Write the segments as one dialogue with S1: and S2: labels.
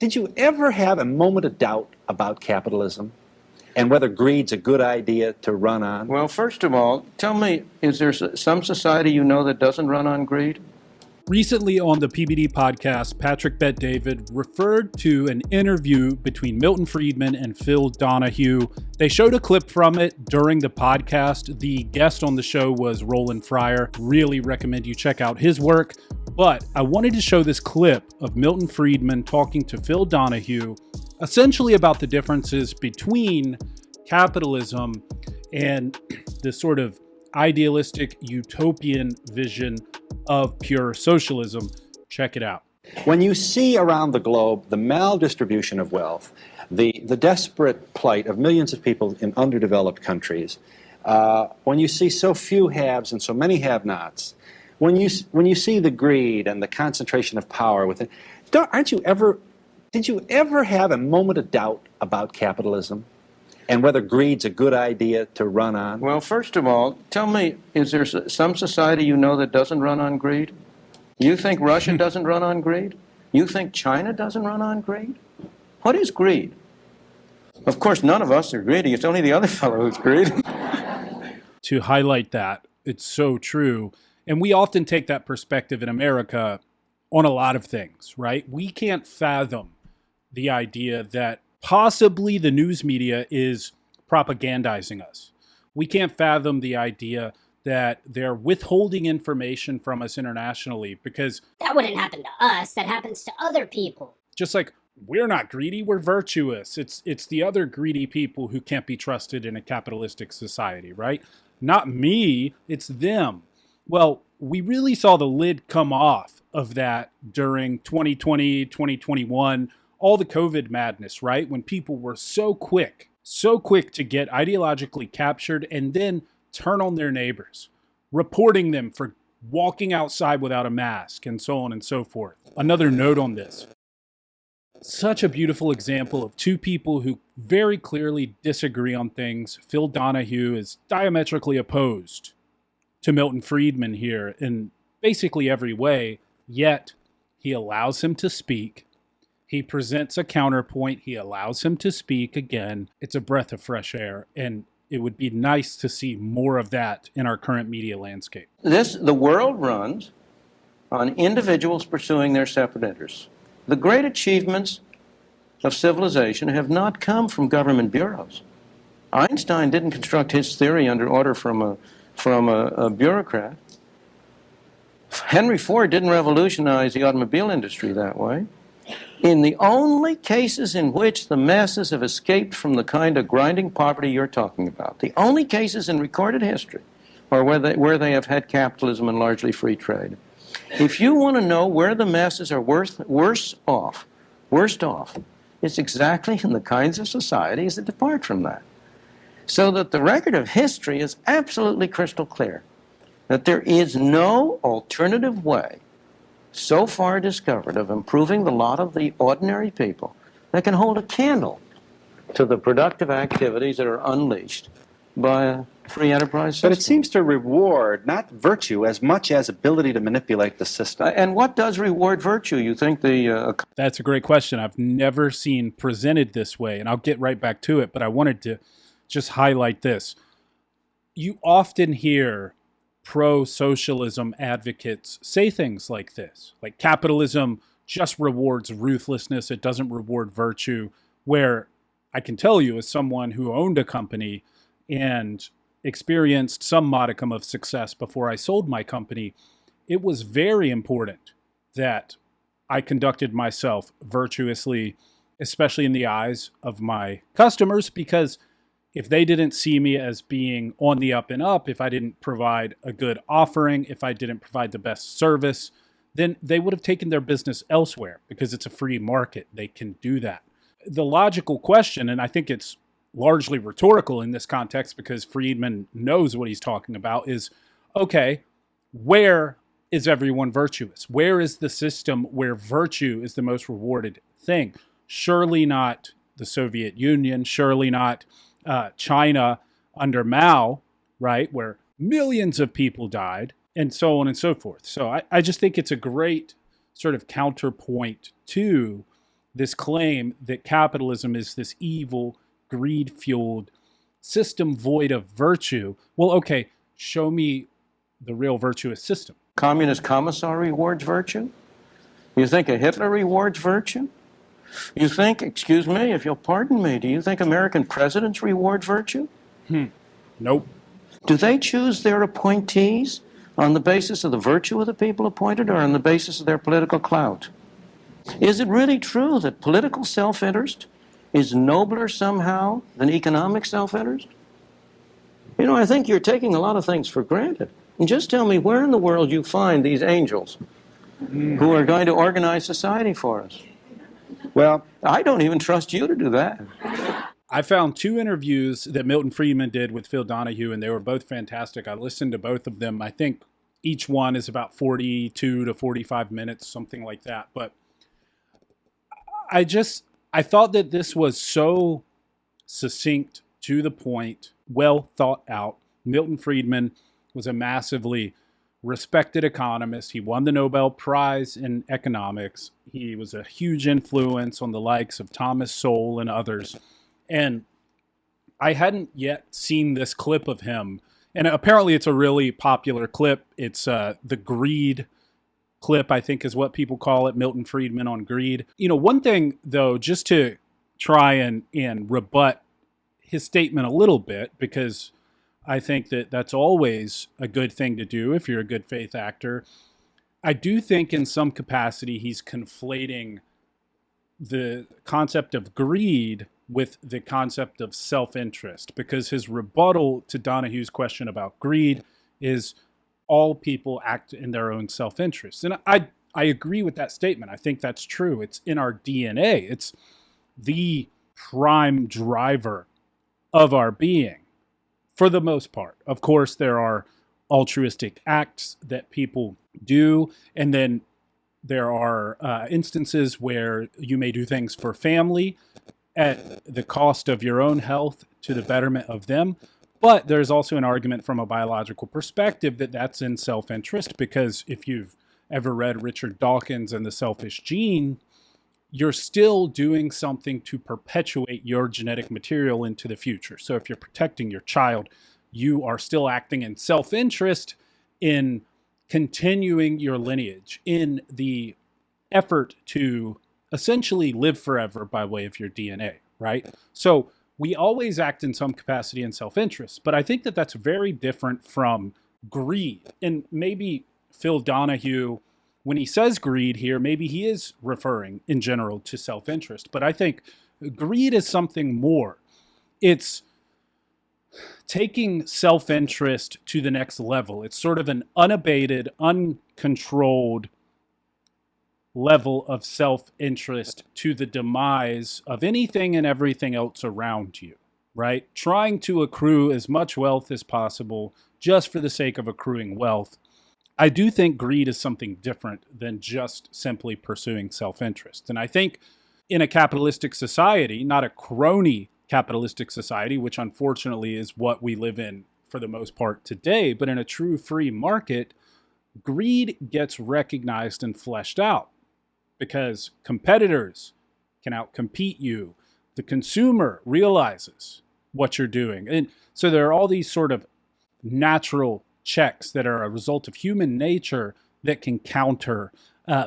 S1: Did you ever have a moment of doubt about capitalism and whether greed's a good idea to run on?
S2: Well, first of all, tell me, is there some society you know that doesn't run on greed?
S3: Recently on the PBD podcast, Patrick Bet-David referred to an interview between Milton Friedman and Phil Donahue. They showed a clip from it during the podcast. The guest on the show was Roland Fryer. Really recommend you check out his work. But I wanted to show this clip of Milton Friedman talking to Phil Donahue, essentially about the differences between capitalism and this sort of idealistic utopian vision of pure socialism. Check it out.
S1: When you see around the globe the maldistribution of wealth, the desperate plight of millions of people in underdeveloped countries, when you see so few haves and so many have-nots, when you see the greed and the concentration of power within, did you ever have a moment of doubt about capitalism and whether greed's a good idea to run on?
S2: Well, first of all, tell me, is there some society you know that doesn't run on greed? You think Russia doesn't run on greed? You think China doesn't run on greed? What is greed? Of course, none of us are greedy. It's only the other fellow who's greedy.
S3: To highlight that, it's so true. And we often take that perspective in America on a lot of things, right? We can't fathom the idea that possibly the news media is propagandizing us. We can't fathom the idea that they're withholding information from us internationally because
S4: that wouldn't happen to us. That happens to other people.
S3: Just like we're not greedy, we're virtuous. It's the other greedy people who can't be trusted in a capitalistic society, right? Not me, it's them. Well, we really saw the lid come off of that during 2020, 2021, all the COVID madness, right? When people were so quick to get ideologically captured and then turn on their neighbors, reporting them for walking outside without a mask and so on and so forth. Another note on this. Such a beautiful example of two people who very clearly disagree on things. Phil Donahue is diametrically opposed to Milton Friedman here in basically every way, yet he allows him to speak. He presents a counterpoint. He allows him to speak again. It's a breath of fresh air, and it would be nice to see more of that in our current media landscape.
S2: The world runs on individuals pursuing their separate interests. The great achievements of civilization have not come from government bureaus. Einstein didn't construct his theory under order from a bureaucrat. Henry Ford didn't revolutionize the automobile industry that way. In the only cases in which the masses have escaped from the kind of grinding poverty you're talking about, the only cases in recorded history are where they have had capitalism and largely free trade. If you want to know where the masses are worst off, it's exactly in the kinds of societies that depart from that. So that the record of history is absolutely crystal clear, that there is no alternative way so far discovered of improving the lot of the ordinary people that can hold a candle to the productive activities that are unleashed by a free enterprise system.
S1: But it seems to reward not virtue as much as ability to manipulate the system.
S2: And what does reward virtue? You think
S3: That's a great question. I've never seen presented this way, and I'll get right back to it, but I wanted to just highlight this. You often hear pro-socialism advocates say things like this, like capitalism just rewards ruthlessness, it doesn't reward virtue, where I can tell you as someone who owned a company and experienced some modicum of success before I sold my company, it was very important that I conducted myself virtuously, especially in the eyes of my customers, because if they didn't see me as being on the up and up, if I didn't provide a good offering, if I didn't provide the best service, then they would have taken their business elsewhere because it's a free market. They can do that. The logical question, and I think it's largely rhetorical in this context because Friedman knows what he's talking about, is, okay, where is everyone virtuous? Where is the system where virtue is the most rewarded thing? Surely not the Soviet Union, surely not China under Mao, right, where millions of people died, and so on and so forth. So I just think it's a great sort of counterpoint to this claim that capitalism is this evil, greed-fueled system void of virtue. Well, okay, show me the real virtuous system.
S2: Communist commissar rewards virtue? You think a Hitler rewards virtue? You think, excuse me, if you'll pardon me, do you think American presidents reward virtue?
S3: Nope.
S2: Do they choose their appointees on the basis of the virtue of the people appointed or on the basis of their political clout? Is it really true that political self-interest is nobler somehow than economic self-interest? You know, I think you're taking a lot of things for granted. And just tell me where in the world you find these angels who are going to organize society for us.
S1: Well,
S2: I don't even trust you to do that.
S3: I found 2 interviews that Milton Friedman did with Phil Donahue, and they were both fantastic. I listened to both of them. I think each one is about 42 to 45 minutes, something like that. But I thought that this was so succinct, to the point, well thought out. Milton Friedman was a massively respected economist. He won the Nobel Prize in economics. He was a huge influence on the likes of Thomas Sowell and others. And I hadn't yet seen this clip of him. And apparently it's a really popular clip. It's the greed clip, I think is what people call it, Milton Friedman on greed. You know, one thing, though, just to try and rebut his statement a little bit, because I think that that's always a good thing to do if you're a good faith actor. I do think in some capacity he's conflating the concept of greed with the concept of self-interest, because his rebuttal to Donahue's question about greed is all people act in their own self-interest. And I agree with that statement. I think that's true. It's in our DNA. It's the prime driver of our being, for the most part. Of course, there are altruistic acts that people do, and then there are instances where you may do things for family at the cost of your own health to the betterment of them. But there's also an argument from a biological perspective that that's in self-interest, because if you've ever read Richard Dawkins and the Selfish Gene, you're still doing something to perpetuate your genetic material into the future. So if you're protecting your child, you are still acting in self-interest in continuing your lineage, in the effort to essentially live forever by way of your DNA, right? So we always act in some capacity in self-interest, but I think that that's very different from greed. And maybe Phil Donahue, when he says greed here, maybe he is referring in general to self-interest, but I think greed is something more. It's taking self-interest to the next level. It's sort of an unabated, uncontrolled level of self-interest to the demise of anything and everything else around you, right? Trying to accrue as much wealth as possible just for the sake of accruing wealth. I do think greed is something different than just simply pursuing self-interest. And I think in a capitalistic society, not a crony capitalistic society, which unfortunately is what we live in for the most part today, but in a true free market, greed gets recognized and fleshed out because competitors can outcompete you. The consumer realizes what you're doing. And so there are all these sort of natural checks that are a result of human nature that can counter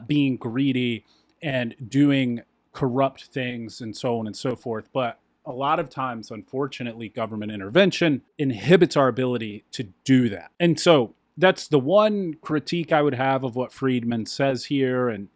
S3: being greedy and doing corrupt things and so on and so forth. But a lot of times, unfortunately, government intervention inhibits our ability to do that. And so that's the one critique I would have of what Friedman says here, and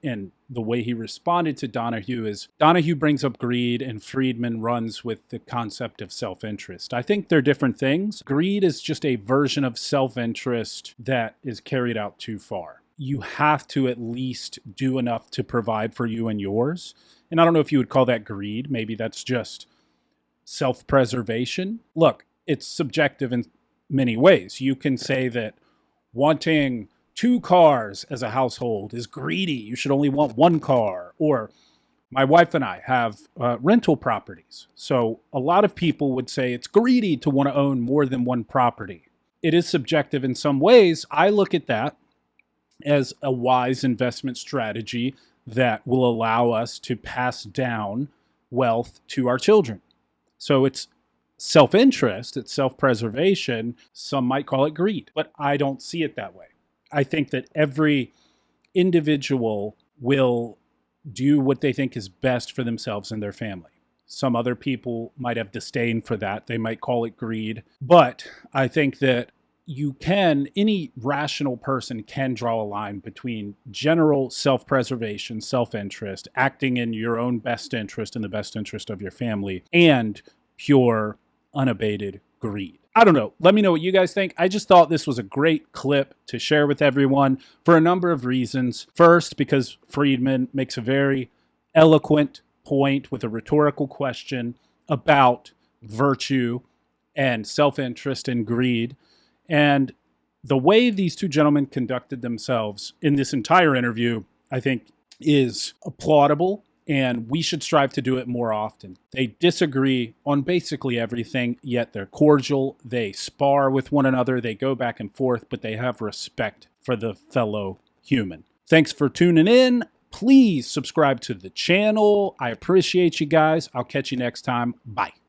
S3: the way he responded to Donahue is Donahue brings up greed and Friedman runs with the concept of self-interest. I think they're different things. Greed is just a version of self-interest that is carried out too far. You have to at least do enough to provide for you and yours. And I don't know if you would call that greed. Maybe that's just self-preservation. Look, it's subjective in many ways. You can say that wanting 2 cars as a household is greedy. You should only want 1 car. Or my wife and I have rental properties. So a lot of people would say it's greedy to want to own more than 1 property. It is subjective in some ways. I look at that as a wise investment strategy that will allow us to pass down wealth to our children. So it's self-interest, it's self-preservation. Some might call it greed, but I don't see it that way. I think that every individual will do what they think is best for themselves and their family. Some other people might have disdain for that. They might call it greed. But I think that any rational person can draw a line between general self-preservation, self-interest, acting in your own best interest and the best interest of your family, and pure, unabated greed. I don't know. Let me know what you guys think. I just thought this was a great clip to share with everyone for a number of reasons. First, because Friedman makes a very eloquent point with a rhetorical question about virtue and self-interest and greed. And the way these two gentlemen conducted themselves in this entire interview, I think, is applaudable, and we should strive to do it more often. They disagree on basically everything, yet they're cordial. They spar with one another. They go back and forth, but they have respect for the fellow human. Thanks for tuning in. Please subscribe to the channel. I appreciate you guys. I'll catch you next time. Bye.